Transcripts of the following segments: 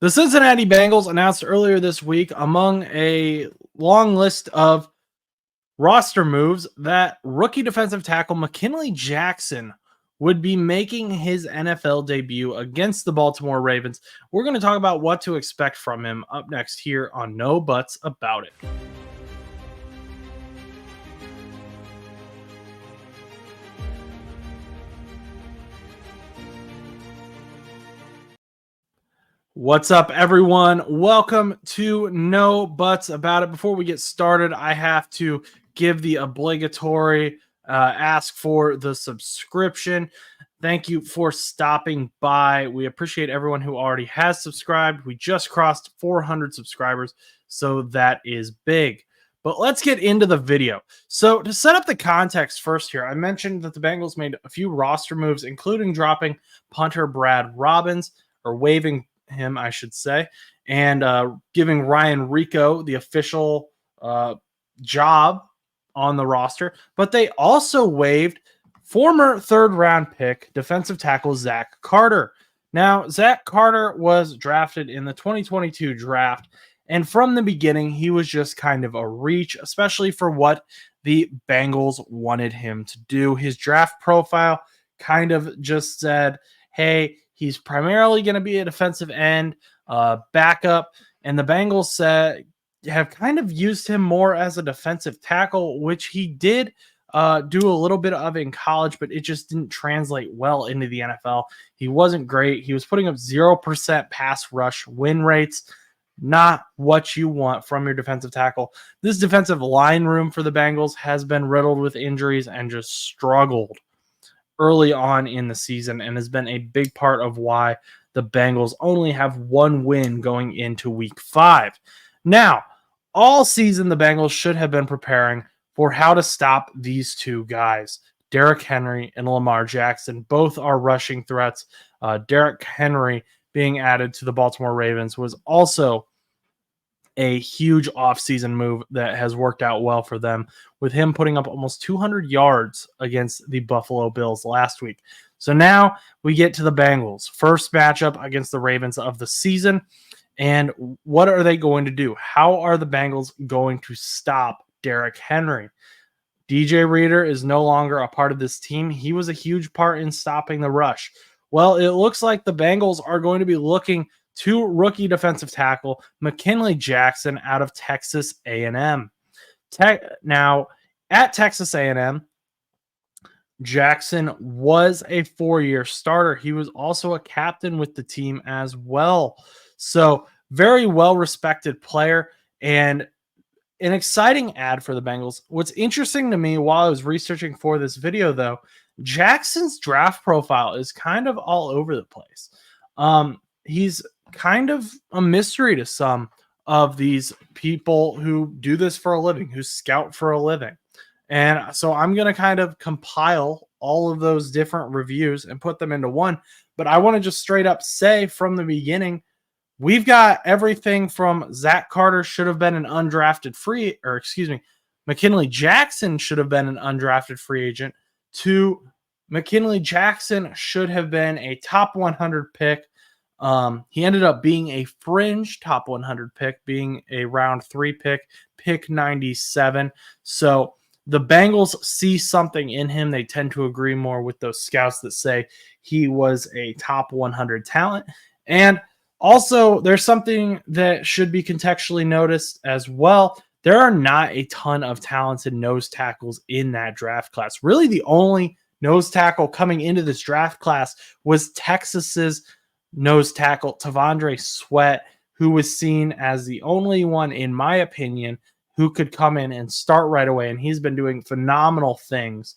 The Cincinnati Bengals announced earlier this week, among a long list of roster moves, that rookie defensive tackle McKinnley Jackson would be making his NFL debut against the Baltimore Ravens. We're going to talk about what to expect from him up next here on No Buts About It. What's up, everyone? Welcome to No Buts About It. Before we get started, I have to give the obligatory ask for the subscription. Thank you for stopping by. We appreciate everyone who already has subscribed. We just crossed 400 subscribers, so that is big. But let's get into the video. So to set up the context first here, I mentioned that the Bengals made a few roster moves, including dropping punter Brad Robbins, or waiving him, I should say, and giving Ryan Rico the official job on the roster. But they also waived former third-round pick defensive tackle Zach Carter. Now, Zach Carter was drafted in the 2022 draft, and from the beginning, he was just kind of a reach, especially for what the Bengals wanted him to do. His draft profile kind of just said, hey, he's primarily going to be a defensive end, backup, and the Bengals have kind of used him more as a defensive tackle, which he did do a little bit of in college, but it just didn't translate well into the NFL. He wasn't great. He was putting up 0% pass rush win rates, not what you want from your defensive tackle. This defensive line room for the Bengals has been riddled with injuries and just struggled early on in the season, and has been a big part of why the Bengals only have one win going into week 5. Now, all season, the Bengals should have been preparing for how to stop these two guys, Derrick Henry and Lamar Jackson. Both are rushing threats. Derrick Henry being added to the Baltimore Ravens was also a huge offseason move that has worked out well for them, with him putting up almost 200 yards against the Buffalo Bills last week. So now we get to the Bengals' first matchup against the Ravens of the season. And what are they going to do? How are the Bengals going to stop Derrick Henry? DJ Reader is no longer a part of this team. He was a huge part in stopping the rush. Well, it looks like the Bengals are going to be looking to rookie defensive tackle McKinnley Jackson out of Texas A&M. Now, at Texas A&M, Jackson was a 4-year starter. He was also a captain with the team as well. So, very well-respected player and an exciting ad for the Bengals. What's interesting to me while I was researching for this video, though, Jackson's draft profile is kind of all over the place. He's kind of a mystery to some of these people who do this for a living, who scout for a living. And so I'm going to kind of compile all of those different reviews and put them into one. But I want to just straight up say from the beginning, we've got everything from Zach Carter should have been an undrafted McKinnley Jackson should have been an undrafted free agent, to McKinnley Jackson should have been a top 100 pick. He ended up being a fringe top 100 pick, being a round 3 pick 97. So the Bengals see something in him. They tend to agree more with those scouts that say he was a top 100 talent. And also, there's something that should be contextually noticed as well. There are not a ton of talented nose tackles in that draft class. Really, the only nose tackle coming into this draft class was Texas's nose tackle T'Vondre Sweat, who was seen as the only one, in my opinion, who could come in and start right away. And he's been doing phenomenal things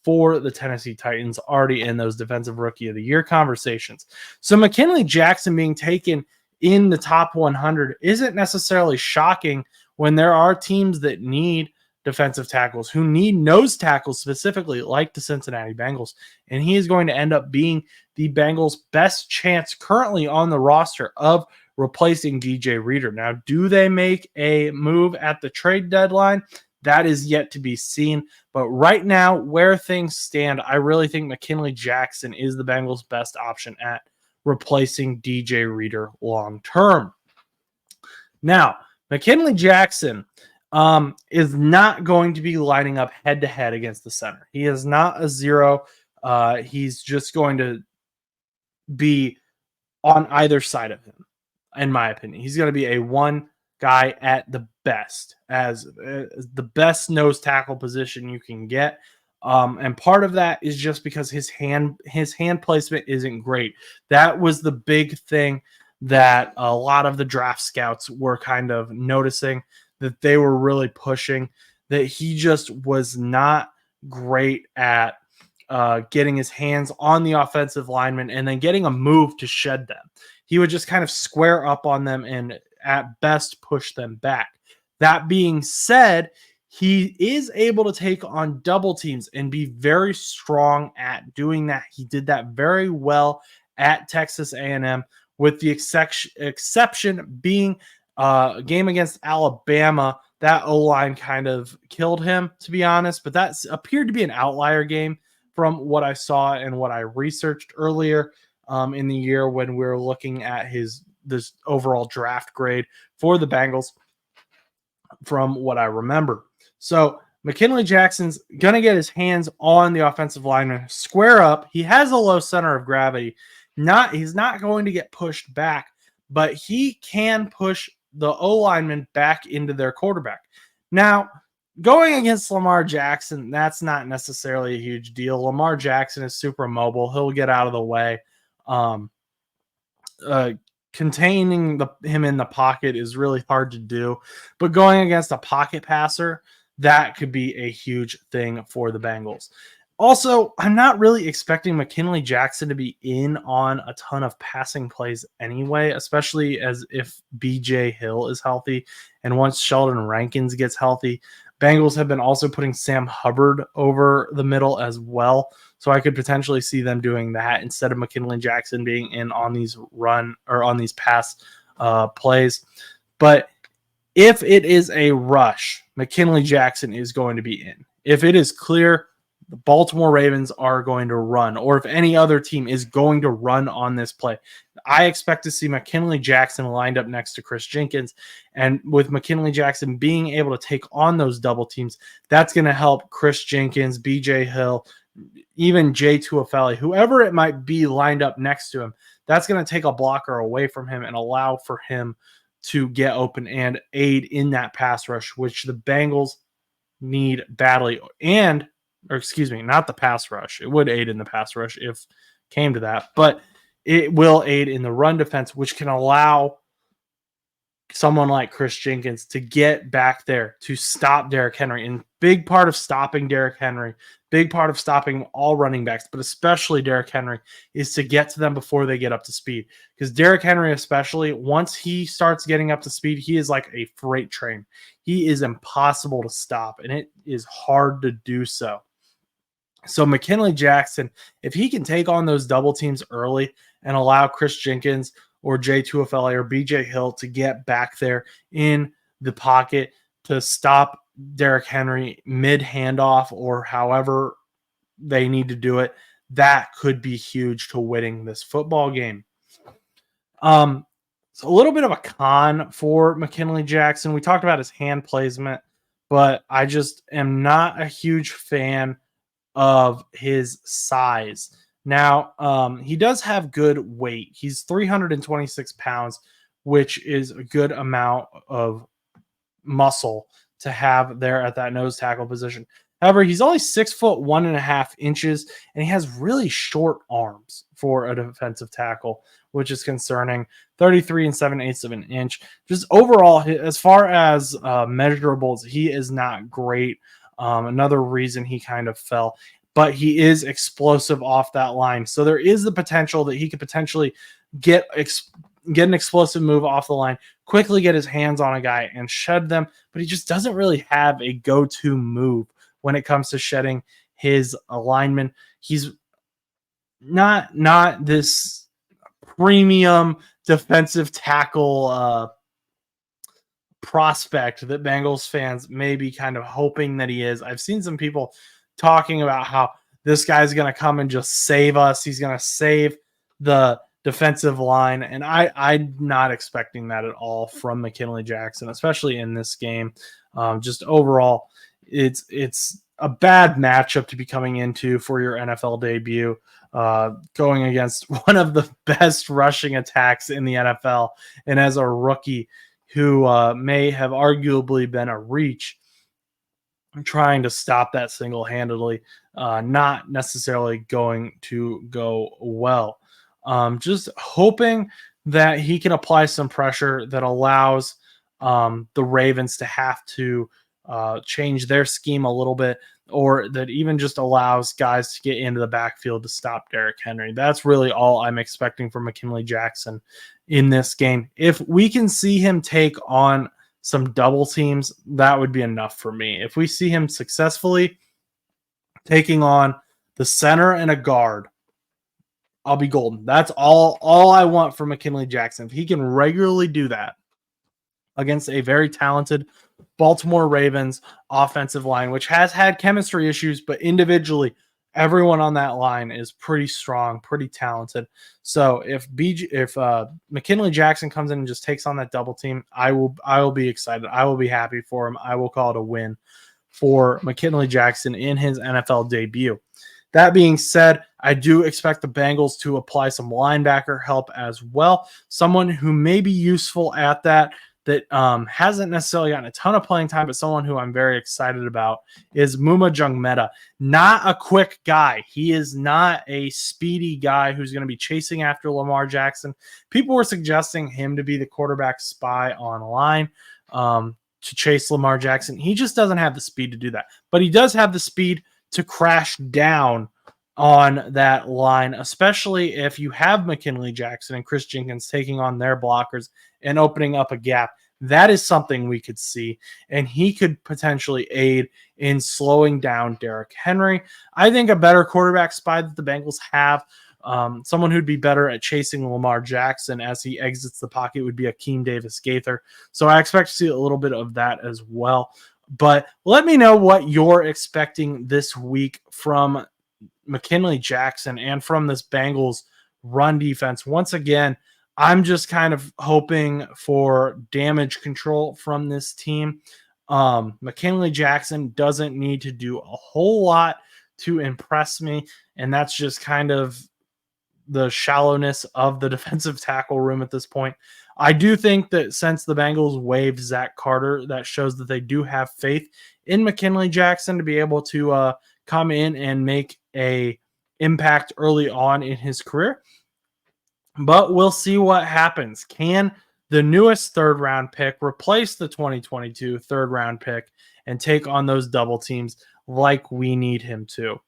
for the Tennessee Titans, already in those defensive rookie of the year conversations. So McKinnley Jackson being taken in the top 100 isn't necessarily shocking when there are teams that need defensive tackles, who need nose tackles specifically, like the Cincinnati Bengals. And he is going to end up being the Bengals' best chance currently on the roster of replacing DJ Reader. Now, do they make a move at the trade deadline? That is yet to be seen. But right now, where things stand, I really think McKinnley Jackson is the Bengals' best option at replacing DJ Reader long term. Now, McKinnley Jackson is not going to be lining up head-to-head against the center. He is not a zero. He's just going to be on either side of him, in my opinion. He's going to be a one guy at the best, as the best nose tackle position you can get. And part of that is just because his hand placement isn't great. That was the big thing that a lot of the draft scouts were kind of noticing, that they were really pushing, that he just was not great at getting his hands on the offensive linemen and then getting a move to shed them. He would just kind of square up on them and at best push them back. That being said, he is able to take on double teams and be very strong at doing that. He did that very well at Texas A&M, with the exception being a game against Alabama. That O-line kind of killed him, to be honest, but that appeared to be an outlier game from what I saw and what I researched earlier in the year when we were looking at this overall draft grade for the Bengals, from what I remember. So McKinnley Jackson's going to get his hands on the offensive lineman, square up. He has a low center of gravity. He's not going to get pushed back, but he can push the O-lineman back into their quarterback. Now, going against Lamar Jackson, that's not necessarily a huge deal. Lamar Jackson is super mobile. He'll get out of the way. Containing him in the pocket is really hard to do, but going against a pocket passer, that could be a huge thing for the Bengals. Also, I'm not really expecting McKinnley Jackson to be in on a ton of passing plays anyway, especially as if BJ Hill is healthy. And once Sheldon Rankins gets healthy, Bengals have been also putting Sam Hubbard over the middle as well. So I could potentially see them doing that instead of McKinnley Jackson being in on these pass plays. But if it is a rush, McKinnley Jackson is going to be in. If it is clear the Baltimore Ravens are going to run, or if any other team is going to run on this play, I expect to see McKinnley Jackson lined up next to Chris Jenkins. And with McKinnley Jackson being able to take on those double teams, that's going to help Chris Jenkins, BJ Hill, even Jay Tuafele, whoever it might be lined up next to him. That's going to take a blocker away from him and allow for him to get open and aid in that pass rush, which the Bengals need badly. Not the pass rush. It would aid in the pass rush if it came to that, but it will aid in the run defense, which can allow someone like Chris Jenkins to get back there to stop Derrick Henry. And big part of stopping Derrick Henry, big part of stopping all running backs, but especially Derrick Henry, is to get to them before they get up to speed. Because Derrick Henry, especially, once he starts getting up to speed, he is like a freight train. He is impossible to stop, and it is hard to do so. So McKinnley Jackson, if he can take on those double teams early and allow Chris Jenkins or Jay Tuafele or BJ Hill to get back there in the pocket to stop Derrick Henry mid handoff or however they need to do it, that could be huge to winning this football game. So a little bit of a con for McKinnley Jackson. We talked about his hand placement, but I just am not a huge fan of his size. Now, he does have good weight. He's 326 pounds, which is a good amount of muscle to have there at that nose tackle position. However, he's only 6'1.5" and he has really short arms for a defensive tackle, which is concerning. 33 7/8 of an inch. Just overall, as far as measurables, he is not great. Another reason he kind of fell, but he is explosive off that line. So there is the potential that he could potentially get an explosive move off the line, quickly get his hands on a guy and shed them, but he just doesn't really have a go-to move when it comes to shedding his alignment. He's not this premium defensive tackle prospect that Bengals fans may be kind of hoping that he is. I've seen some people talking about how this guy's going to come and just save us. He's going to save the defensive line, and I'm not expecting that at all from McKinnley Jackson, especially in this game. Just overall, it's a bad matchup to be coming into for your NFL debut, going against one of the best rushing attacks in the NFL, and as a rookie who may have arguably been a reach, trying to stop that single-handedly, not necessarily going to go well. Just hoping that he can apply some pressure that allows the Ravens to have to change their scheme a little bit, or that even just allows guys to get into the backfield to stop Derrick Henry. That's really all I'm expecting from McKinnley Jackson in this game. If we can see him take on some double teams, that would be enough for me. If we see him successfully taking on the center and a guard, I'll be golden. That's all I want from McKinnley Jackson. If he can regularly do that against a very talented Baltimore Ravens offensive line, which has had chemistry issues, but individually, everyone on that line is pretty strong, pretty talented. So if McKinnley Jackson comes in and just takes on that double team, I will be excited. I will be happy for him. I will call it a win for McKinnley Jackson in his NFL debut. That being said, I do expect the Bengals to apply some linebacker help as well. Someone who may be useful at that hasn't necessarily gotten a ton of playing time, but someone who I'm very excited about is Muma Jungmeta. Not a quick guy. He is not a speedy guy who's going to be chasing after Lamar Jackson. People were suggesting him to be the quarterback spy online to chase Lamar Jackson. He just doesn't have the speed to do that, but he does have the speed to crash down on that line, especially if you have McKinnley Jackson and Chris Jenkins taking on their blockers and opening up a gap. That is something we could see, and he could potentially aid in slowing down Derrick Henry. I think a better quarterback spy that the Bengals have, someone who'd be better at chasing Lamar Jackson as he exits the pocket, would be Akeem Davis-Gaither. So I expect to see a little bit of that as well. But let me know what you're expecting this week from McKinnley Jackson and from this Bengals run defense. Once again, I'm just kind of hoping for damage control from this team. McKinnley Jackson doesn't need to do a whole lot to impress me, and that's just kind of the shallowness of the defensive tackle room at this point. I do think that since the Bengals waived Zach Carter, that shows that they do have faith in McKinnley Jackson to be able to come in and make a impact early on in his career. But we'll see what happens. Can the newest third-round pick replace the 2022 third-round pick and take on those double teams like we need him to?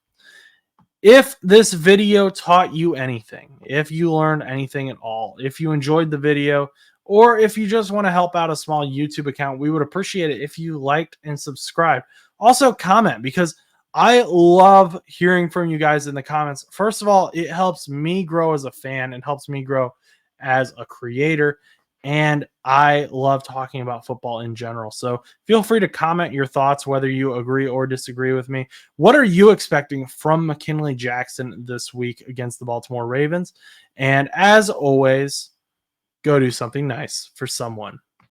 If this video taught you anything, if you learned anything at all, if you enjoyed the video, or if you just want to help out a small YouTube account, we would appreciate it if you liked and subscribed. Also, comment, because I love hearing from you guys in the comments. First of all, it helps me grow as a fan and helps me grow as a creator. And I love talking about football in general. So feel free to comment your thoughts, whether you agree or disagree with me. What are you expecting from McKinnley Jackson this week against the Baltimore Ravens? And as always, go do something nice for someone.